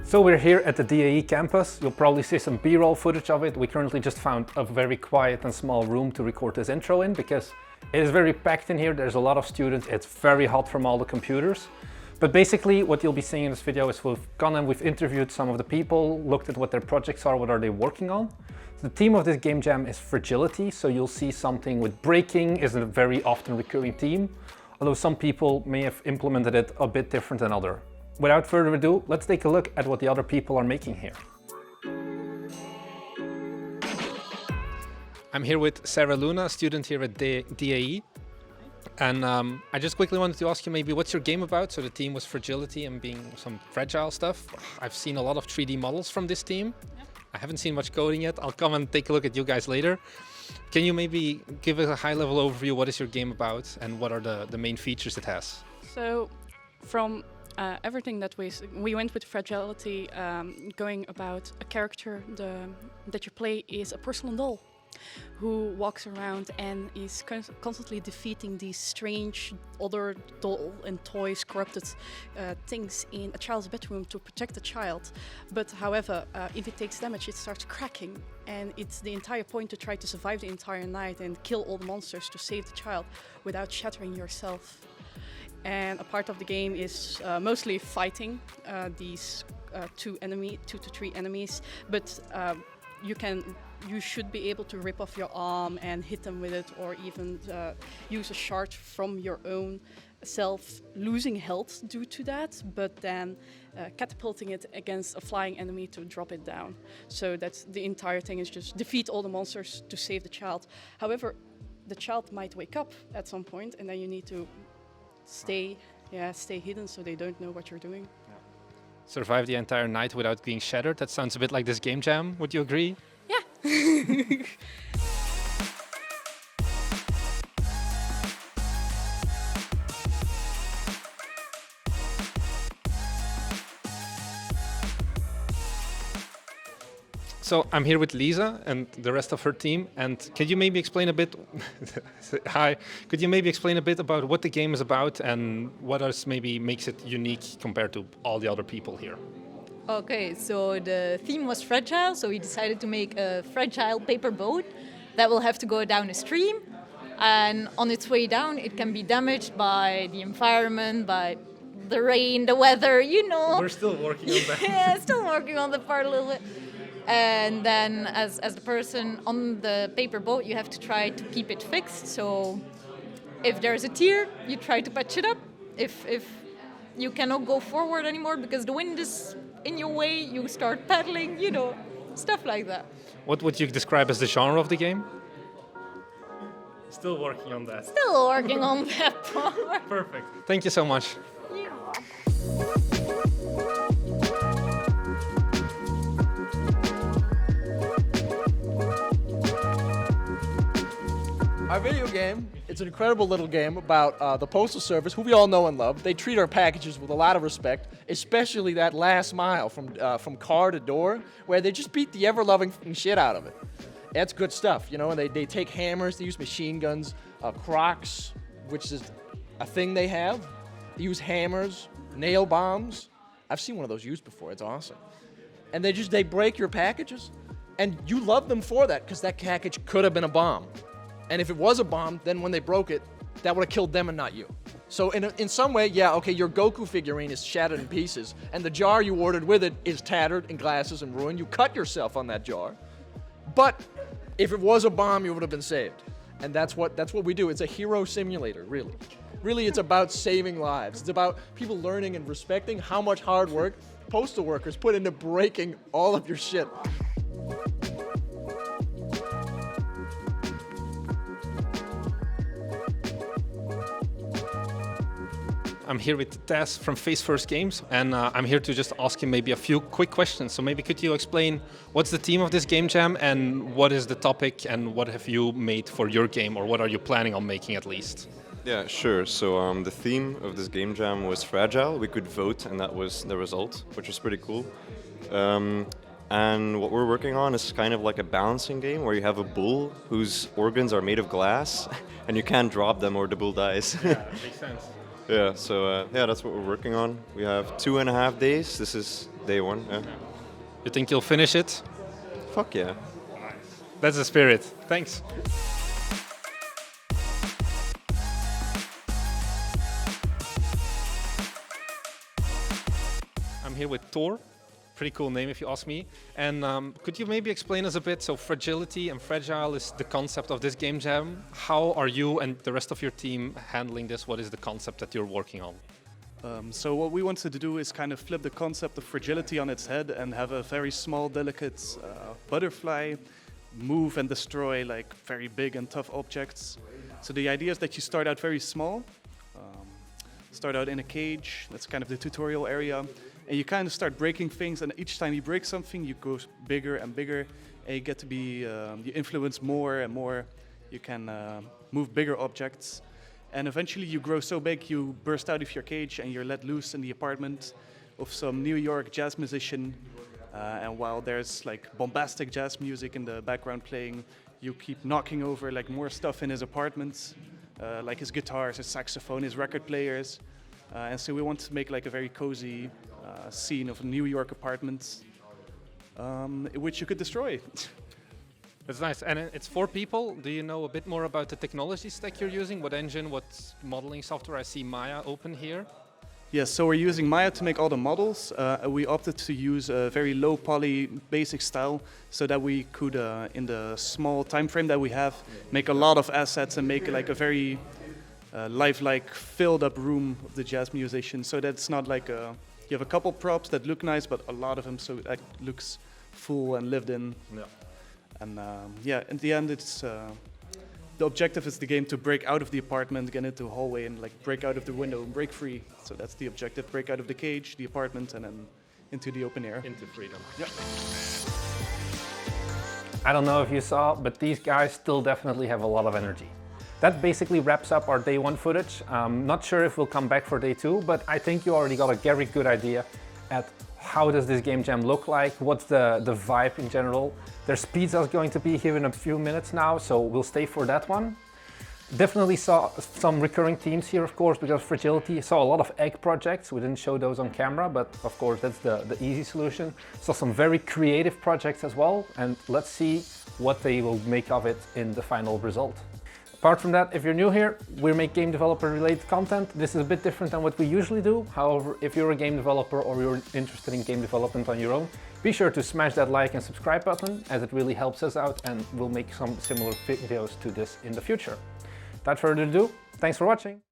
So we're here at the DAE campus. You'll probably see some B-roll footage of it. We currently just found a very quiet and small room to record this intro in because it is very packed in here. There's a lot of students. It's very hot from all the computers. But basically what you'll be seeing in this video is we've gone and we've interviewed some of the people, looked at what their projects are, what are they working on. The theme of this game jam is fragility. So you'll see something with breaking is a very often recurring theme, although some people may have implemented it a bit different than others. Without further ado, let's take a look at what the other people are making here. I'm here with Sarah Luna, a student here at DAE. And I just quickly wanted to ask you maybe what's your game about? So the theme was fragility and being some fragile stuff. I've seen a lot of 3D models from this team. Yep. I haven't seen much coding yet. I'll come and take a look at you guys later. Can you maybe give us a high-level overview? What is your game about and what are the main features it has? So from everything that we went with fragility, going about a character that you play is a personal doll who walks around and is constantly defeating these strange other doll and toys corrupted things in a child's bedroom to protect the child. But however, if it takes damage, it starts cracking, and it's the entire point to try to survive the entire night and kill all the monsters to save the child without shattering yourself. And a part of the game is mostly fighting these 2 to 3 enemies, but you should be able to rip off your arm and hit them with it, or even use a shard from your own self, losing health due to that, but then catapulting it against a flying enemy to drop it down. So that's the entire thing, is just defeat all the monsters to save the child. However, the child might wake up at some point, and then you need to stay hidden so they don't know what you're doing. Yeah. Survive the entire night without being shattered. That sounds a bit like this game jam. Would you agree? Yeah. So I'm here with Lisa and the rest of her team, and could you maybe explain a bit hi, could you maybe explain a bit about what the game is about and what else maybe makes it unique compared to all the other people here? Okay, so the theme was fragile, so we decided to make a fragile paper boat that will have to go down a stream, and on its way down it can be damaged by the environment, by the rain, the weather, you know. We're still working on that. Yeah, still working on the part a little bit. And then as the person on the paper boat, you have to try to keep it fixed. So if there's a tear, you try to patch it up. If you cannot go forward anymore because the wind is in your way, you start paddling, you know, stuff like that. What would you describe as the genre of the game? Still working on that. Still working on that part. Perfect. Thank you so much. Our video game, it's an incredible little game about the Postal Service, who we all know and love. They treat our packages with a lot of respect, especially that last mile from car to door, where they just beat the ever-loving shit out of it. That's good stuff, you know, and they take hammers, they use machine guns, Crocs, which is a thing they have. They use hammers, nail bombs. I've seen one of those used before, it's awesome. And they break your packages, and you love them for that, because that package could have been a bomb. And if it was a bomb, then when they broke it, that would have killed them and not you. So in some way, yeah, okay, your Goku figurine is shattered in pieces, and the jar you ordered with it is tattered in glasses and ruined. You cut yourself on that jar. But if it was a bomb, you would have been saved. And that's what we do. It's a hero simulator, really. Really, it's about saving lives. It's about people learning and respecting how much hard work postal workers put into breaking all of your shit. I'm here with Tess from Face First Games, and I'm here to just ask you maybe a few quick questions. So maybe could you explain what's the theme of this game jam and what is the topic and what have you made for your game, or what are you planning on making at least? Yeah, sure. So the theme of this game jam was fragile. We could vote and that was the result, which was pretty cool. And what we're working on is kind of like a balancing game where you have a bull whose organs are made of glass and you can't drop them or the bull dies. Yeah, that makes sense. Yeah, so yeah, that's what we're working on. We have 2.5 days. This is day 1. Yeah. You think you'll finish it? Fuck yeah. That's the spirit. Thanks. I'm here with Thor. Pretty cool name if you ask me. And could you maybe explain us a bit? So fragility and fragile is the concept of this game jam. How are you and the rest of your team handling this? What is the concept that you're working on? So what we wanted to do is kind of flip the concept of fragility on its head and have a very small, delicate butterfly move and destroy like very big and tough objects. So the idea is that you start out very small, start out in a cage. That's kind of the tutorial area. And you kind of start breaking things, and each time you break something, you go bigger and bigger, and you get to be, you influence more and more. You can move bigger objects, and eventually you grow so big you burst out of your cage and you're let loose in the apartment of some New York jazz musician. And while there's like bombastic jazz music in the background playing, you keep knocking over like more stuff in his apartment, like his guitars, his saxophone, his record players. And so we want to make like a very cozy scene of New York apartments, which you could destroy. That's nice. And it's 4 people. Do you know a bit more about the technology stack you're using? What engine, what modeling software? I see Maya open here. Yes, so we're using Maya to make all the models. We opted to use a very low poly basic style so that we could, in the small time frame that we have, make a lot of assets and make like a very lifelike, filled up room of the jazz musician. So that's not like you have a couple props that look nice, but a lot of them so it looks full and lived in. Yeah. And yeah, in the end, it's the objective is the game to break out of the apartment, get into a hallway, and like break out of the window and break free. So that's the objective: break out of the cage, the apartment, and then into the open air. Into freedom. Yeah. I don't know if you saw, but these guys still definitely have a lot of energy. That basically wraps up our day 1 footage. Not sure if we'll come back for day 2, but I think you already got a very good idea at how does this game jam look like, what's the vibe in general. There's pizzas going to be here in a few minutes now, so we'll stay for that one. Definitely saw some recurring themes here, of course, because fragility. Saw a lot of egg projects. We didn't show those on camera, but of course that's the easy solution. Saw some very creative projects as well, and let's see what they will make of it in the final result. Apart from that, if you're new here, we make game developer related content. This is a bit different than what we usually do. However, if you're a game developer or you're interested in game development on your own, be sure to smash that like and subscribe button, as it really helps us out, and we'll make some similar videos to this in the future. Without further ado, thanks for watching.